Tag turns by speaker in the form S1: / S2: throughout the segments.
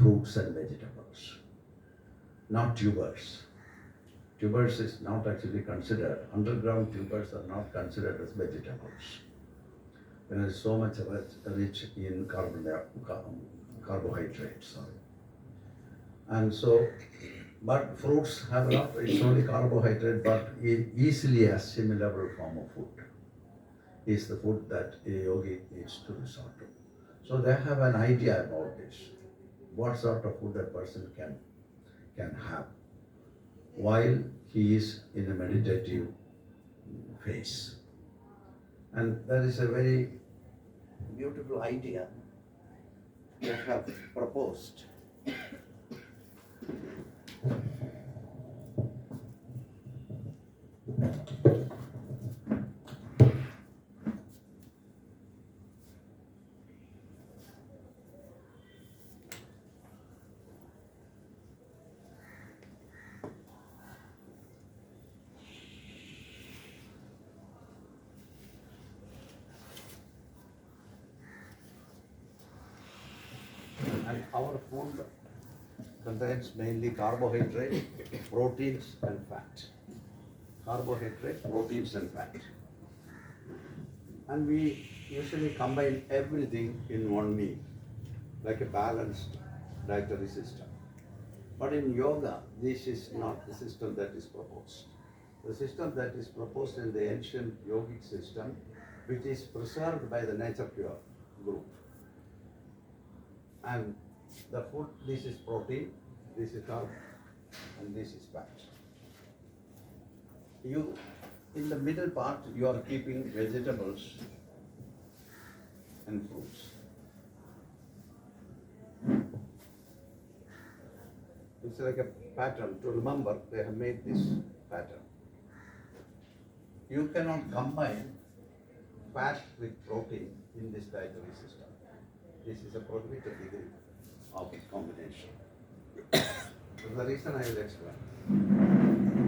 S1: fruits and vegetables, not tubers. Tubers is not actually considered, underground tubers are not considered as vegetables. There is so much rich in carbohydrates. Sorry. And so, but fruits have a lot, it's only carbohydrate, but easily assimilable form of food is the food that a yogi needs to resort to. So they have an idea about this, what sort of food a person can have while he is in a meditative phase. And that is a very beautiful idea they have proposed. And our food contains mainly carbohydrate, proteins and fat. Carbohydrate, proteins and fat. And we usually combine everything in one meal, like a balanced dietary system. But in yoga, this is not the system that is proposed. The system that is proposed in the ancient yogic system, which is preserved by the nature pure group. And the food, this is protein, this is carb, and this is fat. You, in the middle part, you are keeping vegetables and fruits. It's like a pattern. To remember, they have made this pattern. You cannot combine fat with protein in this dietary system. This is a prohibited degree of combination. For the reason I will explain.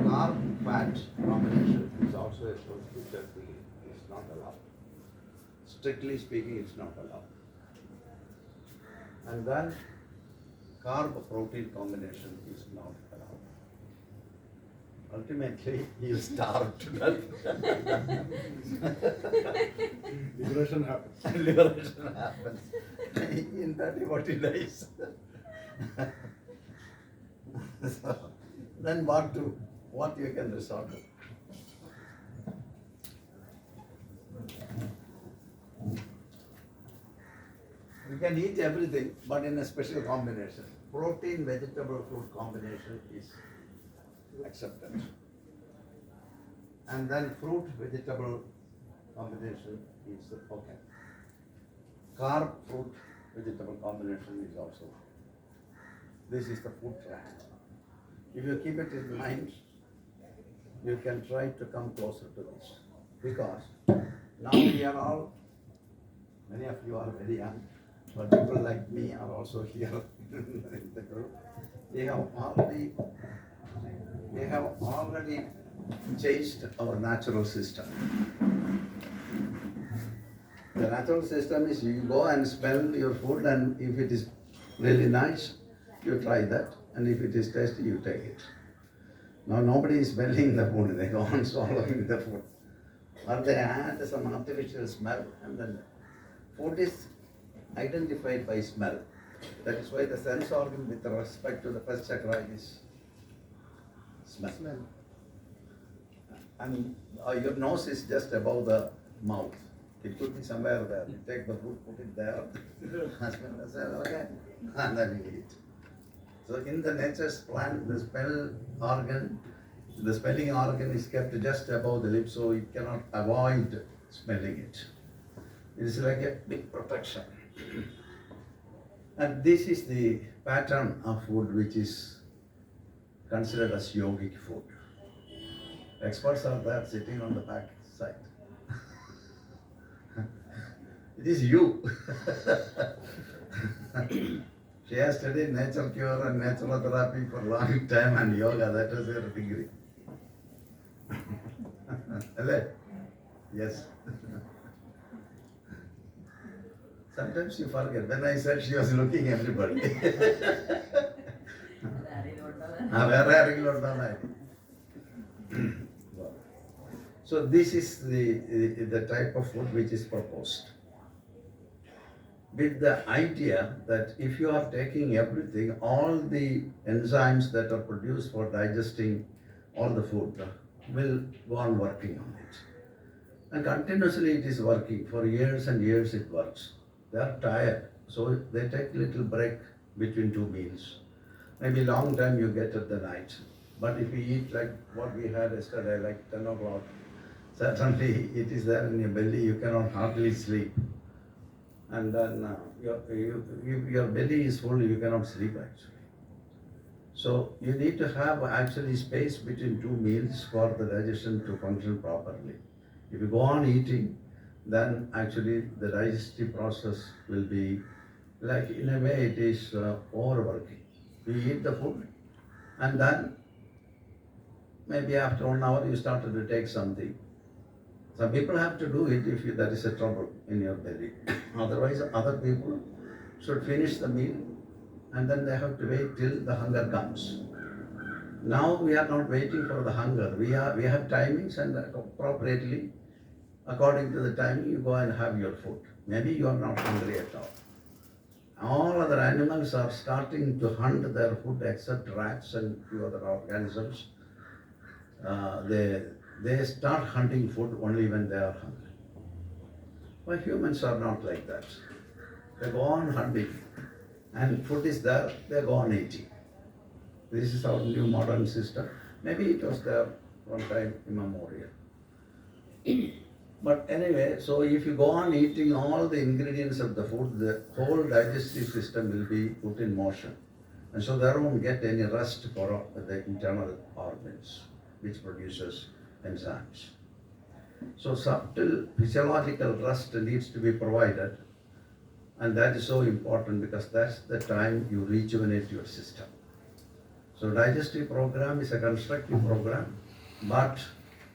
S1: Carb-fat combination is also a prohibited degree. It's not allowed. Strictly speaking, it's not allowed. And then carb-protein combination is not allowed. Ultimately, you starve to death.
S2: Liberation happens.
S1: Liberation happens in 30, 40 days. So, then what you can resort to? You can eat everything, but in a special combination. Protein, vegetable, fruit combination is accepted. And then fruit, vegetable combination is okay. Carb, fruit, vegetable combination is also. This is the food plan. If you keep it in mind, you can try to come closer to this. Because now we are all, many of you are very young, but people like me are also here in the group. We have already changed our natural system. The natural system is you go and smell your food, and if it is really nice, you try that, and if it is tasty, you take it. Now nobody is smelling the food, they go on swallowing the food. But they add some artificial smell, and then food is identified by smell. That is why the sense organ with respect to the first chakra is smell. And your nose is just above the mouth. It could be somewhere there. You take the food, put it there, husband says, okay, and then you eat. So in the nature's plan, the smelling organ is kept just above the lips, so it cannot avoid smelling it. It is like a big protection. And this is the pattern of food which is considered as yogic food. Experts are there sitting on the back side. It is you. She has studied nature cure and natural therapy for a long time, and yoga, that is her degree. Yes. Sometimes you forget. When I said she was looking everybody. വേറെ ആരെങ്കിലും ഉണ്ടോന്നായിരുന്നു. So this is the type of food which is proposed, with the idea that if you are taking everything, all the enzymes that are produced for digesting all the food will go on working on it. And continuously it is working. For years and years it works. They are tired, so they take little break between two meals. Maybe long time you get at the night. But if you eat like what we had yesterday, like 10 o'clock, certainly it is there in your belly, you cannot hardly sleep. And then your belly is full, you cannot sleep actually. So you need to have actually space between two meals for the digestion to function properly. If you go on eating, then actually the digestive process will be like, in a way it is overworking. You eat the food and then maybe after 1 hour you started to take something. Some people have to do it if there is a trouble in your belly. Otherwise, other people should finish the meal and then they have to wait till the hunger comes. Now we are not waiting for the hunger. We have timings, and appropriately, according to the timing, you go and have your food. Maybe you are not hungry at all. All other animals are starting to hunt their food except rats and few other organisms. They start hunting food only when they are hungry. But humans are not like that. They go on hunting, and food is there, they go on eating. This is our new modern system. Maybe it was there from time immemorial. But anyway, so if you go on eating all the ingredients of the food, the whole digestive system will be put in motion. And so there won't get any rest for the internal organs, which produces enzymes. So subtle physiological rest needs to be provided, and that is so important because that's the time you rejuvenate your system. So digestive program is a constructive program, but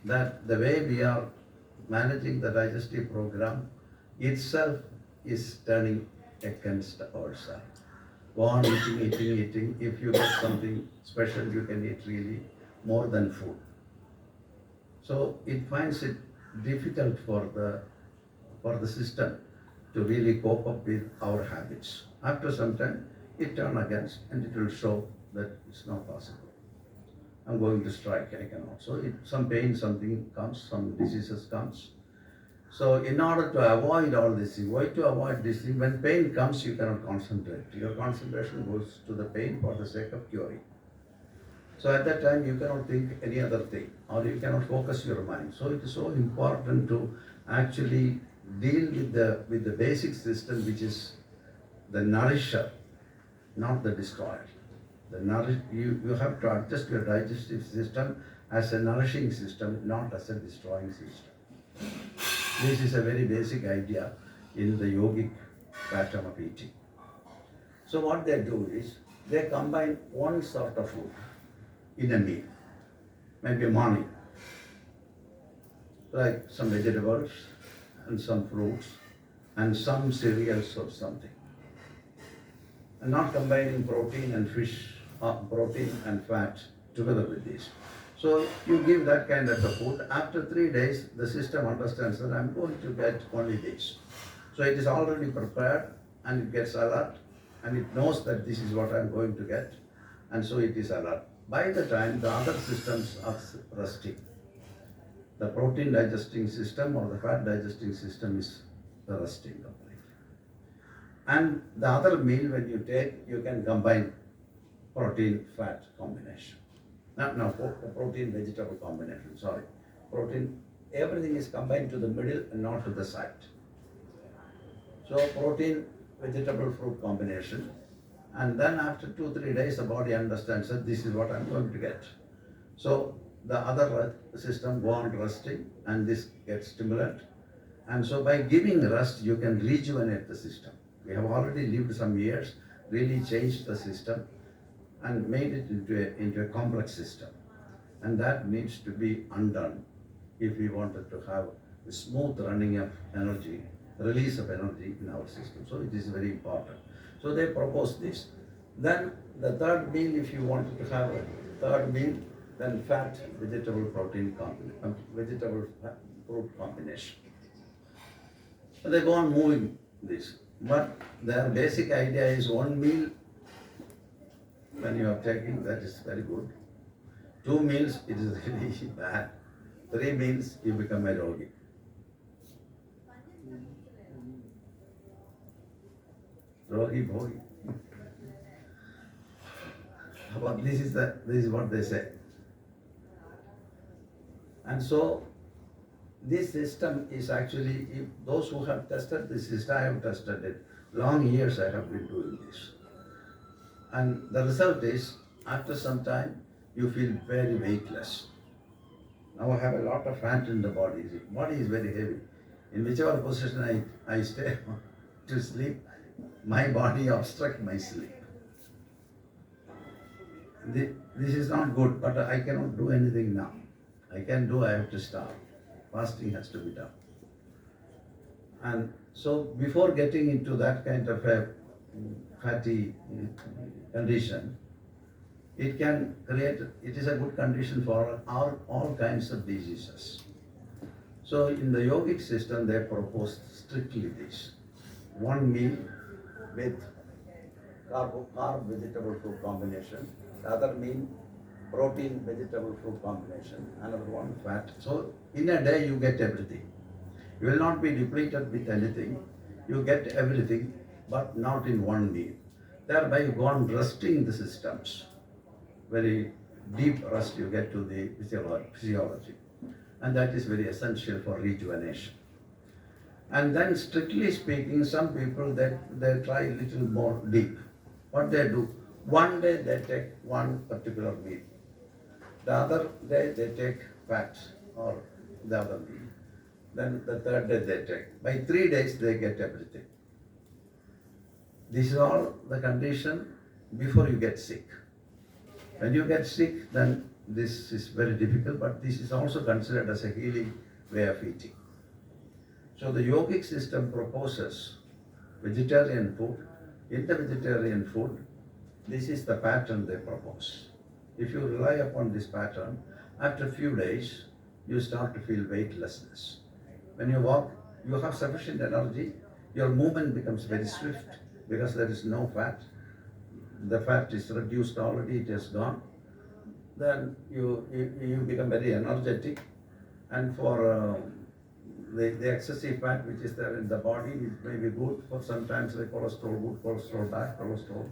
S1: that the way we are managing the digestive program itself is turning against ourselves. Go on eating. If you get something special, you can eat really more than food. So it finds it difficult for the system to really cope up with our habits. After some time, it turns against, and it will show that it's not possible. I'm going to strike, I cannot. So some pain, something comes, some diseases comes. So in order to avoid all this thing, when pain comes, you cannot concentrate. Your concentration goes to the pain for the sake of curing. So at that time, you cannot think any other thing, or you cannot focus your mind. So it is so important to actually deal with the basic system, which is the nourisher, not the destroyer. You have to adjust your digestive system as a nourishing system, not as a destroying system. This is a very basic idea in the yogic pattern of eating. So what they do is, they combine one sort of food in a meal, maybe morning, like some vegetables and some fruits and some cereals or something, and not combining protein and fish, protein and fat together with this. So you give that kind of a food. After 3 days, the system understands that I'm going to get only this. So it is already prepared, and it gets alert, and it knows that this is what I'm going to get, and so it is alert. By the time the other systems are resting, the protein digesting system or the fat digesting system is resting completely. And the other meal when you take, you can combine protein-fat combination. No, protein vegetable combination, sorry. Protein, everything is combined to the middle and not to the side. So protein vegetable fruit combination, and then after 2-3 days the body understands that this is what I'm going to get. So the other system go on resting, and this gets stimulated. And so by giving rest, you can rejuvenate the system. We have already lived some years, really changed the system and made it into a complex system. And that needs to be undone if we wanted to have a smooth running of energy release of energy in our system. So it is very important. So they propose this. Then the third meal, if you wanted to have a third meal, then fat, vegetable, protein vegetable fruit combination. So they go on moving this. But their basic idea is one meal when you are taking, that is very good. 2 meals, it is really bad. 3 meals, you become a yogi. Yogi bhogi. But this is what they say. And so this system is actually, if those who have tested this system, I have tested it. Long years I have been doing this. And the result is, after some time, you feel very weightless. Now I have a lot of fat in the body. The body is very heavy. In whichever position I stay to sleep, my body obstructs my sleep. This is not good, but I cannot do anything now. I have to starve. Fasting has to be done. And so before getting into that kind of a fatty condition, it is a good condition for all kinds of diseases. So in the yogic system, they propose strictly this. One meal with carb vegetable fruit combination, the other meal protein vegetable fruit combination, another one fat. So in a day you get everything. You will not be depleted with anything. You get everything, but not in one meal. Thereby you go on resting the systems. Very deep rest you get to the physiology. And that is very essential for rejuvenation. And then strictly speaking, some people they try a little more deep. What they do, one day they take one particular meal. The other day they take fats or the other meal. Then the third day they take. By 3 days they get everything. This is all the condition before you get sick. When you get sick, then this is very difficult, but this is also considered as a healing way of eating. So the yogic system proposes vegetarian food. In the vegetarian food, this is the pattern they propose. If you rely upon this pattern, after a few days, you start to feel weightlessness. When you walk, you have sufficient energy, your movement becomes very swift because there is no fat. The fat is reduced already, it is gone. Then you become very energetic, and for the excessive fat which is there in the body, it may be good for sometimes the cholesterol, good cholesterol, bad cholesterol,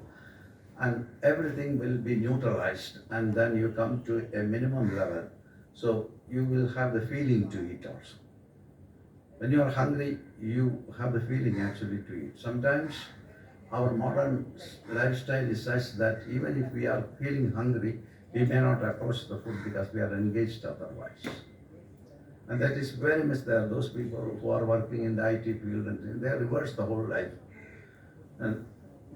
S1: and everything will be neutralized, and then you come to a minimum level. So you will have the feeling to eat also. When you are hungry, you have the feeling actually to eat. Sometimes our modern lifestyle is such that even if we are feeling hungry, we may not approach the food because we are engaged otherwise. And that is very much there. Those people who are working in the IT field, and they reverse the whole life. And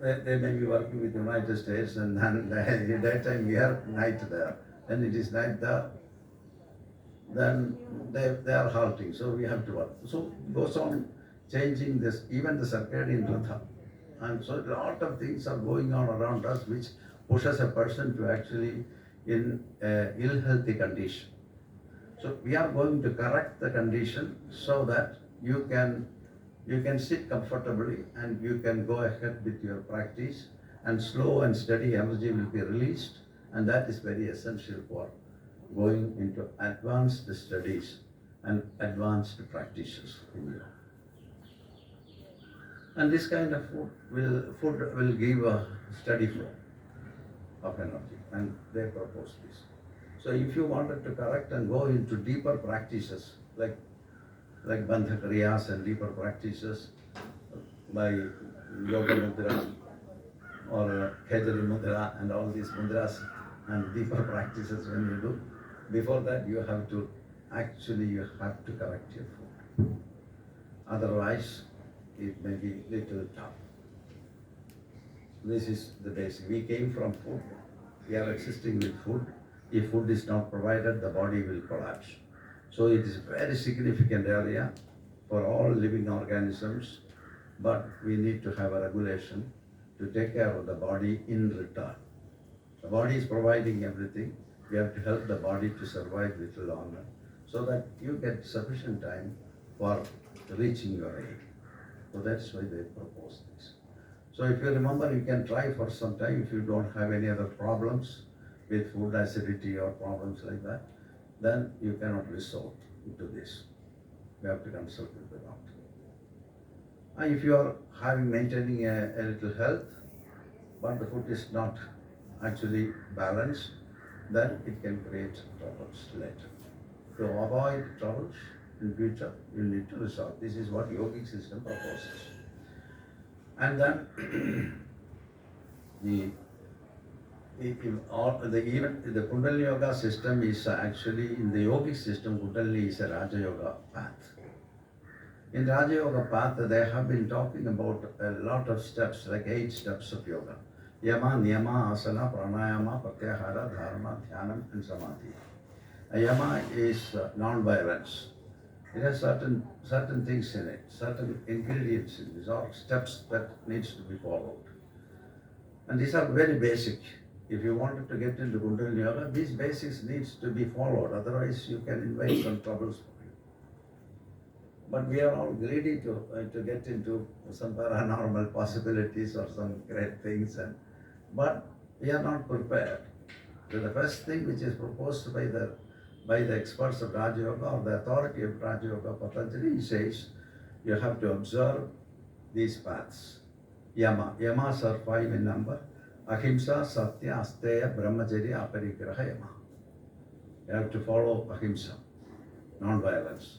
S1: they may be working with the United States, and then in daytime we are night there. Then it is night there. Then they are halting, so we have to work. So it goes on changing this, even the circadian rhythm. And so a lot of things are going on around us which pushes a person to actually in ill-healthy condition. So we are going to correct the condition so that you can sit comfortably and you can go ahead with your practice, and slow and steady energy will be released, and that is very essential for going into advanced studies and advanced practices in yoga. And this kind of food will give a steady flow of energy, and they propose this. So if you wanted to correct and go into deeper practices like Bandha Kriyas and deeper practices by Yoga Mudra or Khejari Mudra and all these mudras and deeper practices when you do, before that you have to correct your food. Otherwise, it may be little tough. This is the basic. We came from food. We are existing with food. If food is not provided, the body will collapse. So it is a very significant area for all living organisms, but we need to have a regulation to take care of the body in return. The body is providing everything. We have to help the body to survive a little longer so that you get sufficient time for reaching your aim. So that's why they propose this. So if you remember, you can try for some time if you don't have any other problems with food acidity or problems like that, then you cannot resort to this. You have to consult with the doctor. And if you are maintaining a little health, but the food is not actually balanced, then it can create troubles later. To avoid troubles in future, you need to resolve. This is what yogic system proposes. And then the Kundalini Yoga system is actually, in the yogic system, Kundalini is a Raja Yoga path. In Raja Yoga path, they have been talking about a lot of steps, like 8 steps of yoga. Yama, Niyama, Asana, Pranayama, Pratyahara, Dharana, Dhyanam, and Samadhi. A yama is non-violence. It has certain things in it, certain ingredients in these are steps that needs to be followed. And these are very basic. If you wanted to get into Kundalini Yoga, these basics needs to be followed. Otherwise, you can invite some troubles for you. But we are all greedy to get into some paranormal possibilities or some great things, but we are not prepared. So the first thing which is proposed by the experts of Raja Yoga or the authority of Raja Yoga, Patanjali says, you have to observe these paths. Yamas are 5 in number. Ahimsa, Satya, Asteya, Brahmacharya, Aparigraha, Yama. You have to follow Ahimsa, non-violence.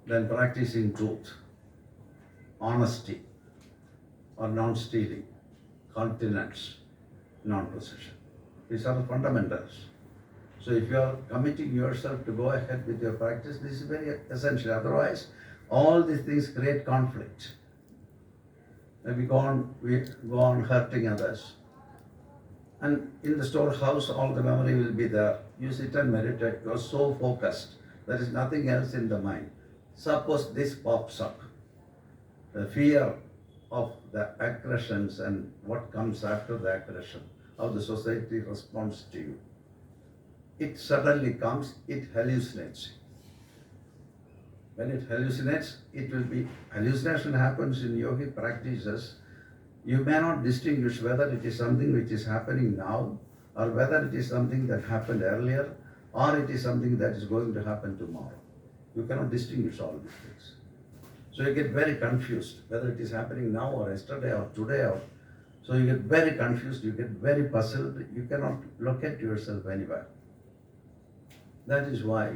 S1: Then practicing truth, honesty or non-stealing, continence, non-possession. These are the fundamentals. So if you are committing yourself to go ahead with your practice, this is very essential. Otherwise, all these things create conflict. And we go on hurting others. And in the storehouse, all the memory will be there. You sit and meditate, you are so focused. There is nothing else in the mind. Suppose this pops up, the fear of the aggressions and what comes after the aggression, how the society responds to you. It suddenly comes, it hallucinates. When it hallucinates, hallucination happens in yogic practices. You may not distinguish whether it is something which is happening now or whether it is something that happened earlier or it is something that is going to happen tomorrow. You cannot distinguish all these things. So you get very confused whether it is happening now or yesterday or today. So you get very confused, you get very puzzled, you cannot locate yourself anywhere. That is why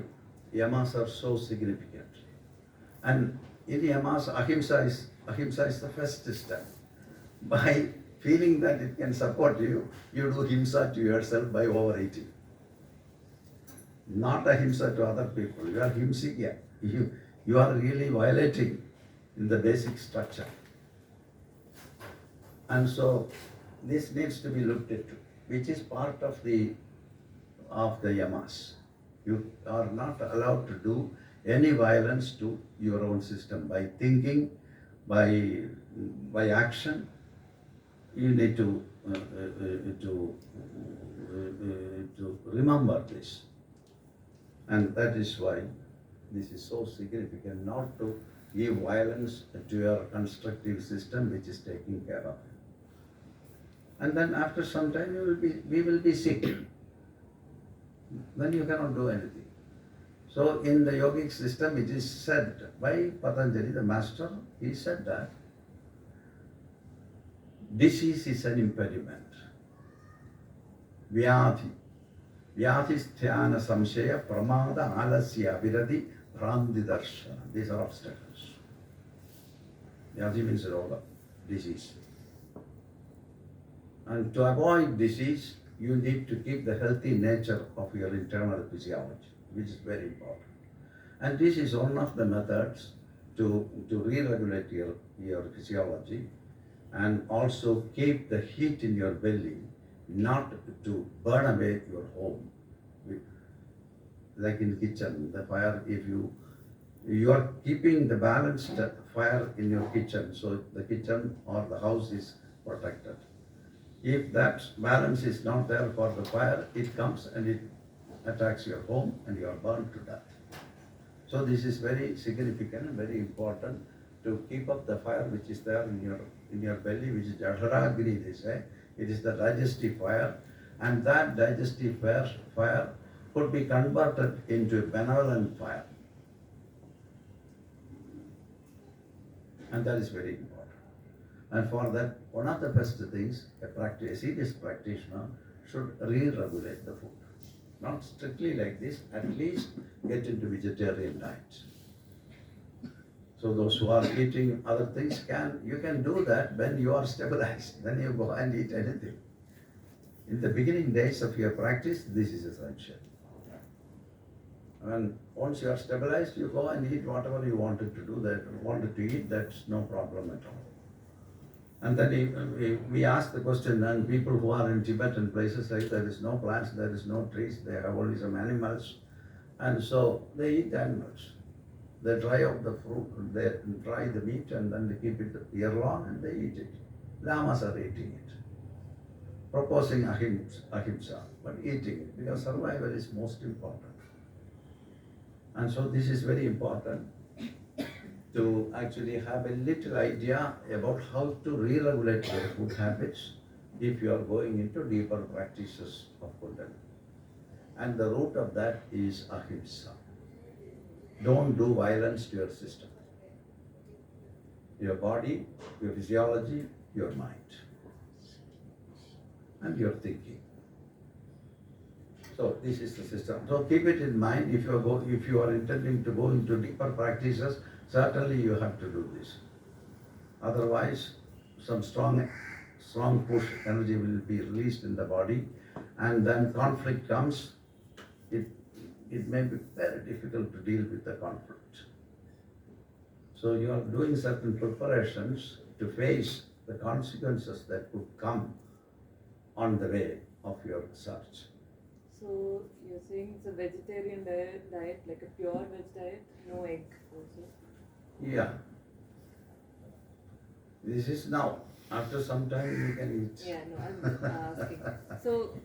S1: yamas are so significant. And in yamas, ahimsa is the first step. By feeling that it can support you, you do himsa to yourself by overeating. Not ahimsa to other people. You are himsikya. You are really violating in the basic structure. And so this needs to be looked into, which is part of the yamas. You are not allowed to do any violence to your own system by thinking, by action. You need to remember this. And that is why this is so significant, not to give violence to your constructive system which is taking care of you. And then after some time we will be sick. Then you cannot do anything. So in the yogic system it is said by Patanjali, the master, he said that disease is an impediment. Vyadhi. Vyadhi sthana samshaya pramada alasya viradi bhranti darshana. These are obstacles. Vyadhi means roga, disease. And to avoid disease, you need to keep the healthy nature of your internal physiology, which is very important. And this is one of the methods to re-regulate your physiology and also keep the heat in your belly, not to burn away your home. Like in kitchen, the fire, if you are keeping the balanced fire in your kitchen, so the kitchen or the house is protected. If that balance is not there for the fire, it comes and it attacks your home and you are burned to death. So this is very significant and very important to keep up the fire which is there in your belly, which is Jaharagni, they say. It is the digestive fire, and that digestive fire could be converted into a benevolent fire. And that is very important. And for that, one of the best things, a serious practitioner should re-regulate the food. Not strictly like this, at least get into vegetarian diet. So those who are eating other things, you can do that when you are stabilized. Then you go and eat anything. In the beginning days of your practice, this is essential. And once you are stabilized, you go and eat whatever you wanted to eat, that's no problem at all. And then we ask the question, and people who are in Tibet and places like there is no plants, there is no trees, they have only some animals, and so they eat animals. They dry out the fruit, they dry the meat, and then they keep it year long and they eat it. Lamas are eating it, proposing ahimsa, but eating it, because survival is most important. And so this is very important to actually have a little idea about how to re-regulate your food habits if you are going into deeper practices of Kundalini. And the root of that is ahimsa. Don't do violence to your system, your body, your physiology, your mind, and your thinking. So this is the system. So keep it in mind if you are intending to go into deeper practices. Certainly you have to do this. Otherwise, some strong push energy will be released in the body, and then conflict comes. It may be very difficult to deal with the conflict. So you are doing certain preparations to face the consequences that could come on the way of your search.
S2: So you're saying it's a vegetarian diet, like a pure veg diet, no egg also?
S1: Yeah. This is now. After some time you can eat.
S2: Yeah, no, I'm asking. So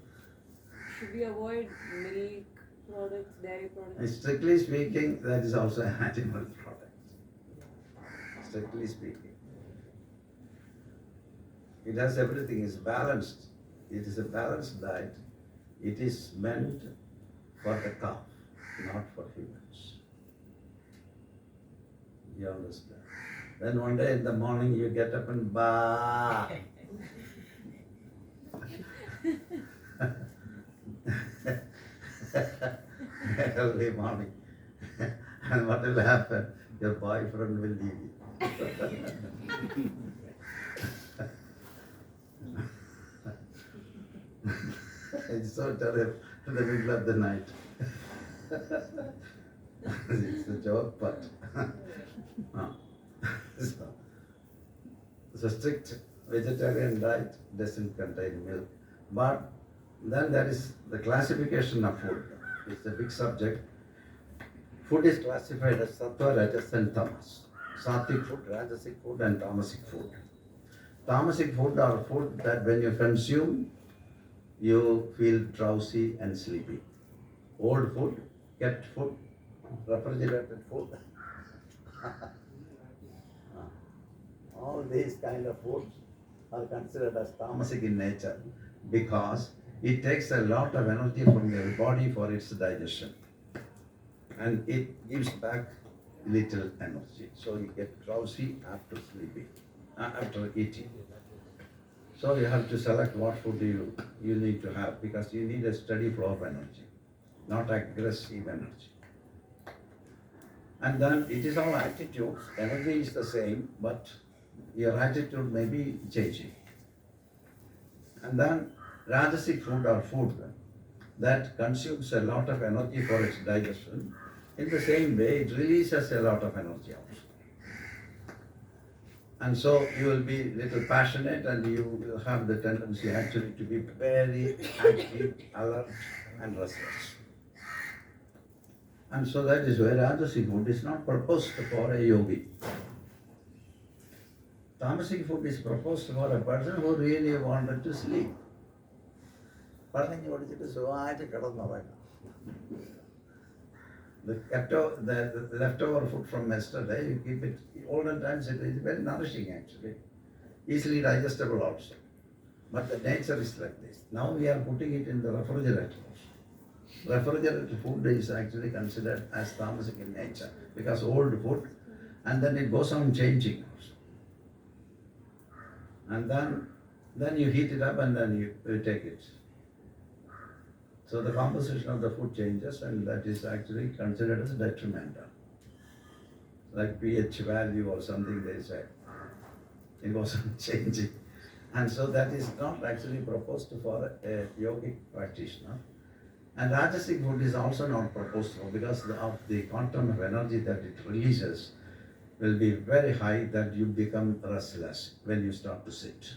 S2: should we avoid milk products, dairy products?
S1: Strictly speaking, that is also an animal product. Strictly speaking. It has everything, it's balanced. It is a balanced diet. It is meant for the calf, not for humans. You understand? Then one day in the morning you get up and bah. Early morning. And what will happen? Your boyfriend will leave you. It's so terrible in the middle of the night. It's a joke, but so strict vegetarian diet doesn't contain milk. But then there is the classification of food. It's a big subject. Food is classified as sattva, rajas, and tamas. Sattvic food, rajasic food, and tamasic food. Tamasic food are food that when you consume, you feel drowsy and sleepy. Old food, kept food, refrigerated food. All these kind of foods are considered as tamasic in nature because it takes a lot of energy from your body for its digestion. And it gives back little energy. So you get drowsy after sleeping, after eating. So you have to select what food you need to have because you need a steady flow of energy, not aggressive energy. And then it is all attitudes. Energy is the same, but your attitude may be changing. And then rajasic food or food that consumes a lot of energy for its digestion. In the same way, it releases a lot of energy also. And so you will be little passionate and you will have the tendency actually to be very active, alert and restless. And so that is why rajasic food is not proposed for a yogi. Tamasic food is proposed for a person who really wanted to sleep. The leftover food from yesterday, you keep it, olden times it is very nourishing actually, easily digestible also. But the nature is like this. Now we are putting it in the refrigerator. Refrigerated food is actually considered as tamasic in nature because old food, and then it goes on changing also. And then you heat it up and then you take it. So the composition of the food changes, and that is actually considered as detrimental. Like pH value or something they say. It goes on changing. And so that is not actually proposed for a yogic practitioner. And rajasic food is also not proposed for because of the quantum of energy that it releases will be very high that you become restless when you start to sit.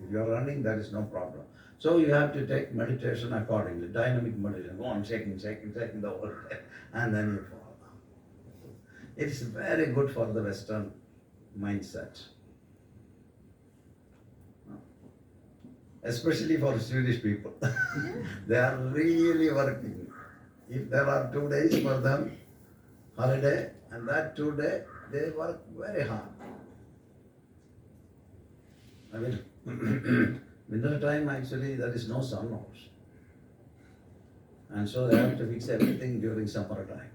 S1: If you are running, that is no problem. So you have to take meditation accordingly, dynamic meditation, go on shaking the whole day, and then you fall down. It is very good for the Western mindset. Especially for Swedish people. They are really working. If there are 2 days for them, holiday, and that 2 days, they work very hard. I mean, winter time actually there is no sun also. And so they have to fix everything during summer time.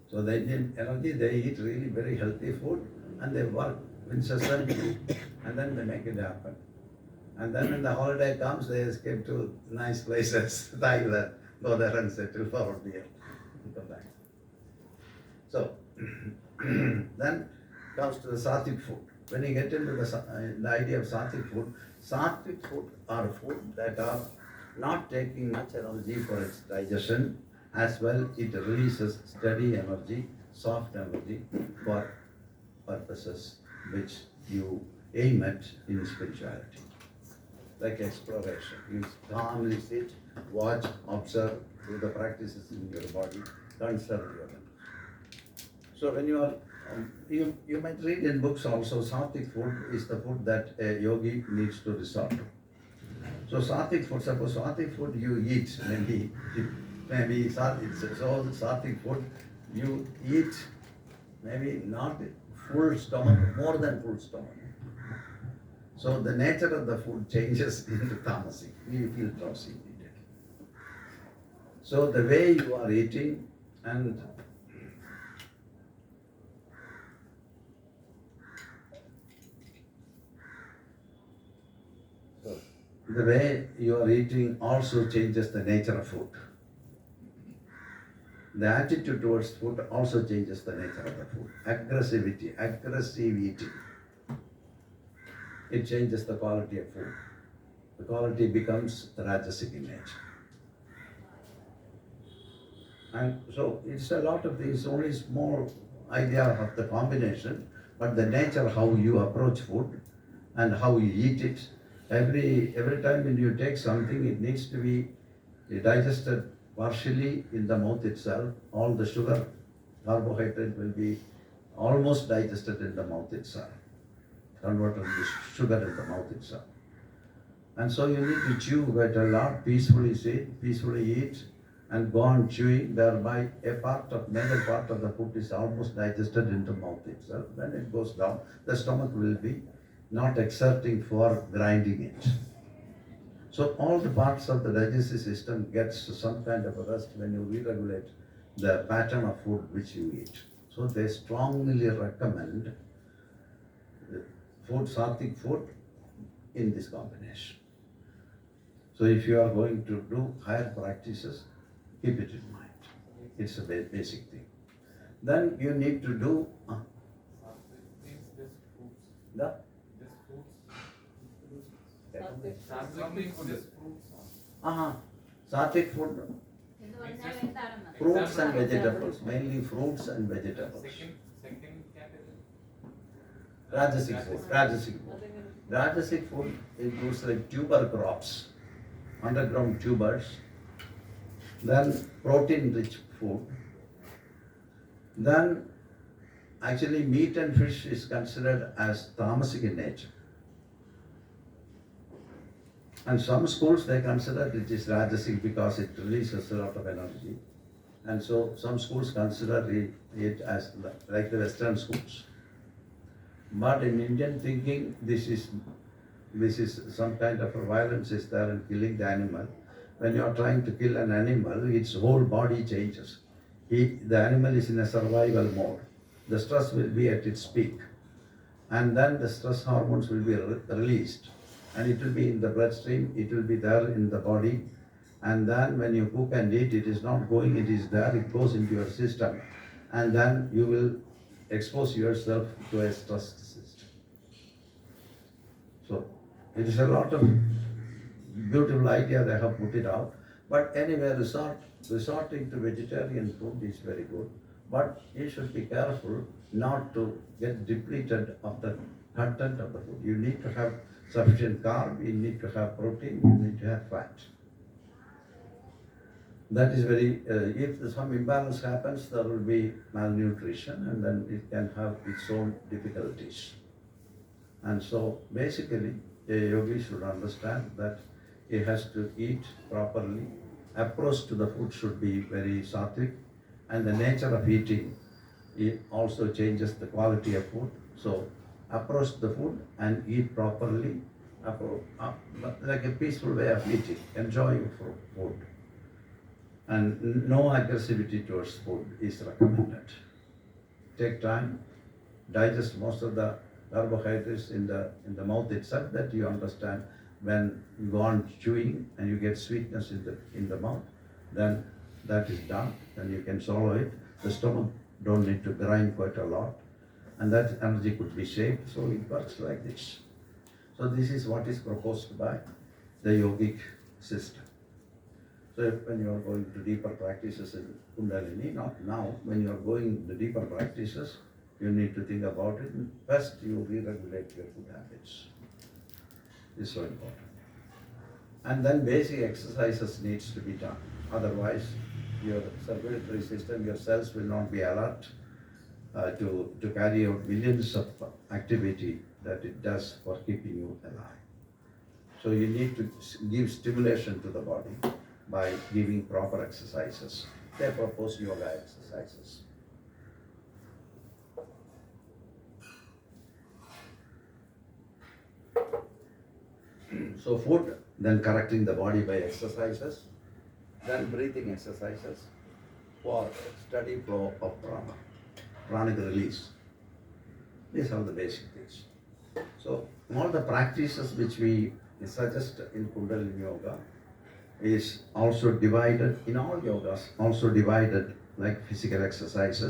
S1: So they need energy, they eat really very healthy food, and they work incessantly, and then they make it happen. And then when the holiday comes, they escape to nice places, Thailand, go there and settle for a year, and come back. So, then comes to the Sattvic food. When you get into the idea of Sattvic food are food that are not taking much energy for its digestion, as well it releases steady energy, soft energy for purposes which you aim at in spirituality. Like exploration. You calmly sit, watch, observe, do the practices in your body, conserve your energy. So when you are, you might read in books also, Sattvic food is the food that a yogi needs to resort to. So Sattvic food, suppose Sattvic food you eat, maybe Sattvic food you eat, maybe not full stomach, more than full stomach. So the nature of the food changes into tamasic. You feel drowsy immediately. So the way you are eating and the way you are eating also changes the nature of food. The attitude towards food also changes the nature of the food. Aggressive eating. It changes the quality of food. The quality becomes rajasic in nature. And so it's a lot of things, only small idea of the combination, but the nature how you approach food and how you eat it. Every time when you take something, it needs to be digested partially in the mouth itself. All the sugar, carbohydrate will be almost digested in the mouth itself. Converted to sugar in the mouth itself. And so you need to chew quite a lot, peacefully sit, peacefully eat, and go on chewing, thereby major part of the food is almost digested into mouth itself. When it goes down, the stomach will be not exerting for grinding it. So all the parts of the digestive system gets some kind of a rest when you re-regulate the pattern of food which you eat. So they strongly recommend Sattvic food in this combination. So if you are going to do higher practices, keep it in mind. It's a very basic thing. Then you need to do Sattvic food, fruits and vegetables, mainly fruits and vegetables. Rajasic food includes like tuber crops, underground tubers, then protein-rich food, Then actually meat and fish is considered as tamasic in nature. And some schools they consider it is rajasic because it releases a lot of energy. And so some schools consider it as like the Western schools. But in Indian thinking, this is some kind of a violence is there in killing the animal. When you are trying to kill an animal, its whole body changes. The animal is in a survival mode. The stress will be at its peak. And then the stress hormones will be released. And it will be in the bloodstream, it will be there in the body. And then when you cook and eat, it is not going, it is there, it goes into your system. And then you will expose yourself to a stressed system. So it is a lot of beautiful idea they have put it out. But anyway, resorting to vegetarian food is very good. But you should be careful not to get depleted of the content of the food. You need to have sufficient carb, you need to have protein, you need to have fat. That is very, if some imbalance happens, there will be malnutrition and then it can have its own difficulties. And so basically, a yogi should understand that he has to eat properly. Approach to the food should be very sattvic, and the nature of eating it also changes the quality of food. So approach the food and eat properly, like a peaceful way of eating. Enjoy your food. And no aggressivity towards food is recommended. Take time, digest most of the carbohydrates in the mouth itself, that you understand. When you go on chewing and you get sweetness in the mouth, then that is done, then you can swallow it. The stomach don't need to grind quite a lot, and that energy could be saved. So it works like this. So this is what is proposed by the yogic system. So when you are going to deeper practices in Kundalini, not now, when you are going to deeper practices, you need to think about it. First, you re-regulate your food habits. It's so important. And then basic exercises needs to be done. Otherwise, your circulatory system, your cells will not be alert to carry out millions of activity that it does for keeping you alive. So you need to give stimulation to the body by giving proper exercises. They propose yoga exercises. So food, then correcting the body by exercises, then breathing exercises for steady flow of prana, pranic release. These are the basic things. So all the practices which we suggest in Kundalini Yoga is also divided, in all yogas, also divided like physical exercises,